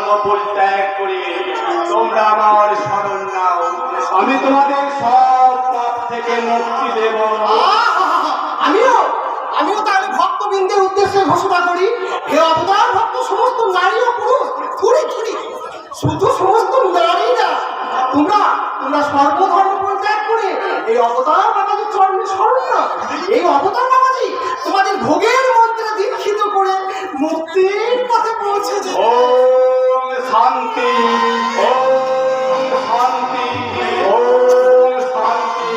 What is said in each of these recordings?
ধর্ম পরিত্যাগ করে তোমরা আমার শরণ নাও, আমি তোমাদের সব পাপ থেকে মুক্তি দেব। আমিও তাহলে ভক্তবৃন্দের উদ্দেশ্যে ঘোষণা করি, হে অবতার ভক্ত সমস্ত নারী ও পুরুষ, শুধু সমস্ত নারী না, তোমরা সর্বধর্ম পরিত্যাগ করে এই অবতার বাবাজির চরণে শরণ নাও। এই অবতার বাবাজি তোমাদের ভোগের মন্ত্রে দীক্ষিত করে মুক্তির পথে পৌঁছেছে। ওম শান্তি, ওম শান্তি, ওম শান্তি।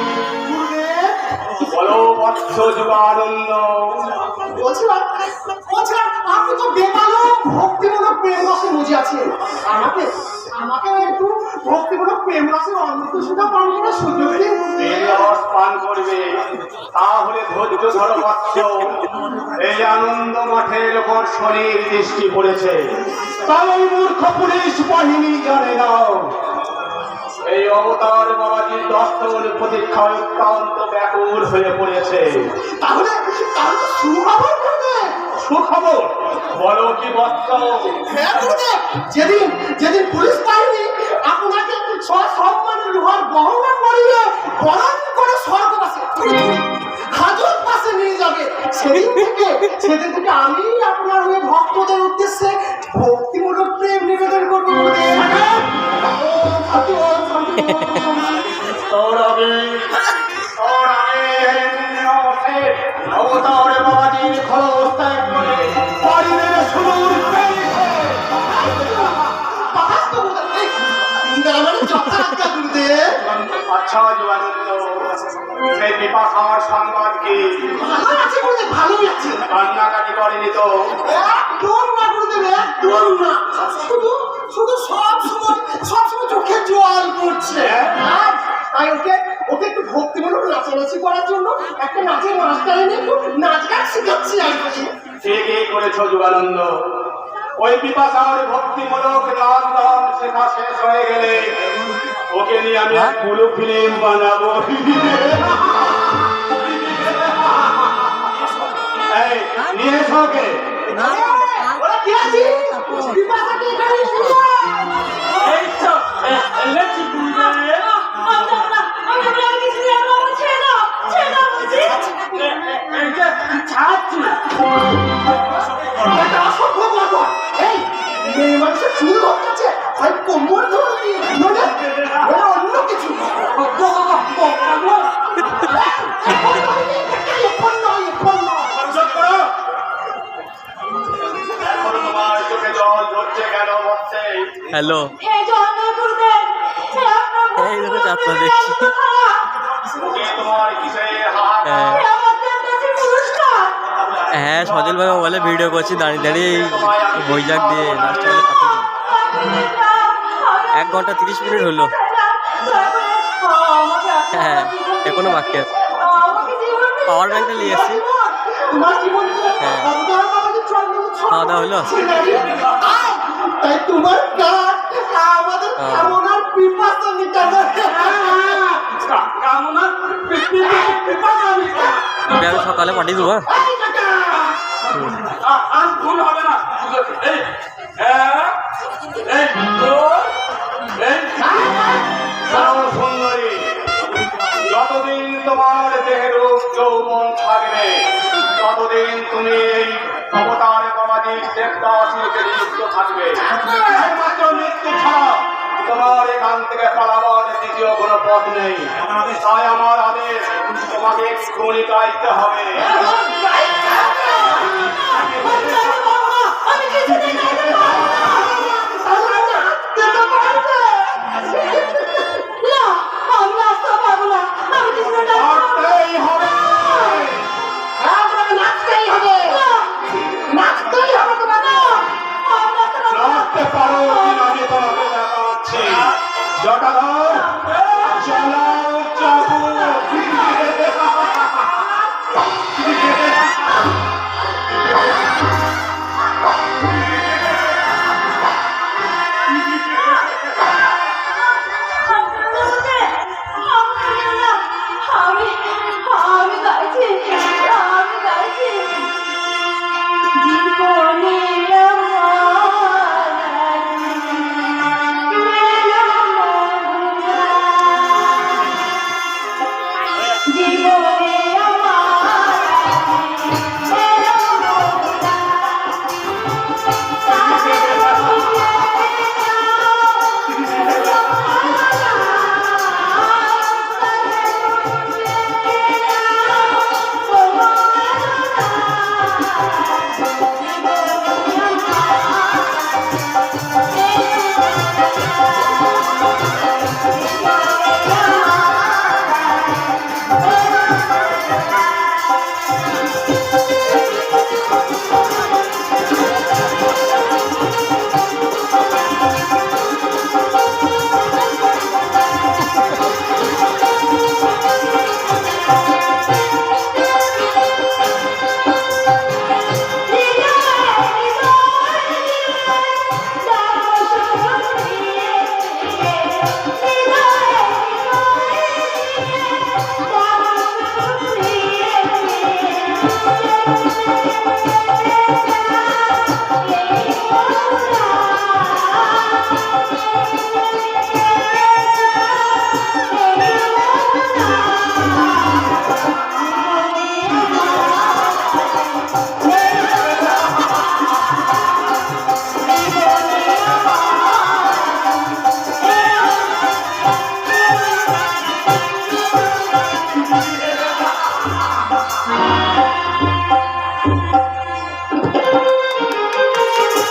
বলো বৎস যুগানন্দ। বলছিলাম আপনি তো বেমালুম ভক্তিমূলক প্রেম রসে মজে আছেন, আমাকে একটু ভক্তিমূলক প্রেম রসের অমৃত সুধা পান করার সুযোগ দিন। প্রেম রস পান করবে, তাহলে ধৈর্য ধরো বৎস। এই আনন্দ মাঠের ওপর শরীর দৃষ্টি পড়েছে, তাই মূর্খ পুলিশ বাহিনী জানে না এই অবতার বাবাজির দর্শন প্রতীক্ষায় অত্যন্ত ব্যাকুল হয়ে পড়েছে। তাহলে সুখবর করবে। সুখবর বলো কি বৎস? হ্যাঁ গুরুদেব, যেদিন পুলিশ বাহিনী আপনাকে সসম্মানে লোহার গহনা পরিয়ে বরণ করে স্বর্গবাসে হাজত পাশে নিয়ে যাবে, সেদিন থেকে আমি আপনার হয়ে ভক্তদের উদ্দেশ্যে ভক্তিমূলক প্রেম নিবেদন করবো গুরুদেব। অবতার বাবাজির খরচ ত্যাগ করে পরিবেশ সুদূর আচ্ছা যুগানন্দ, সেই পিপাসার সংবাদ কি? ভালো লাগছে, কান্নাকাটি করেনি তো? একদম না গুরুদেব, একদম না। শুধু সব সময় চোখে জল পড়ছে। তাই ওকে একটু ভক্তিমূলক নাচানাচি করার জন্য একটা নাচের মাস্টার এনে একটু নাচ গান শেখাচ্ছি আর কি। ঠিকই করেছো যুগানন্দ। ওই পিপাসার ভক্তিমূলক নাচ গান শেখা শেষ হয়ে গেলে ওকে নিয়ে আমি পুরো ফিল্ম বানাবো। নিয়ে এসো ওকে। ওরা কি আছে? পিপাসাকে এখানে নিয়ে আয়। এই তো লেচি গুরুদেব, চুল ধরছে, হয় কোমর ধরবি, অন্য কিছু। হ্যালো, এই দেখো যাত্রা দেখছি। হ্যাঁ, সজল ভাই মোবাইলে ভিডিও করছি দাঁড়িয়ে দাঁড়িয়ে বৈজাক দিয়ে লাস্ট বেলা কাটি 1 ঘন্টা 30 মিনিট হলো। হ্যাঁ, এখনো বাকি আছে। পাওয়ার ব্যাংকটা নিয়ে এসেছি। হ্যাঁ, খাওয়া দাওয়া হলো। তাই তোমার কাজ আমাদের কামনার পিপাসা মিটাবে। আমি সকালে পাঠিয়ে দেবো। ভুল হবে না। সুন্দরী, যতদিন তোমার দেহের যৌবন থাকবে ততদিন তুমি এই অবতার বাবাজির দেবদাসীকে নিযুক্ত থাকবে। একমাত্র মৃত্যু ছাড়া তোমার এখান থেকে পালাবার দ্বিতীয় কোনো পথ নেই। তাই আমার আদেশ, তোমাকে এক্ষুনি গাইতে হবে। নাচতে পারো কিনা আমি তোমাকে দেখাচ্ছি। জটাধর চালাও চাবু।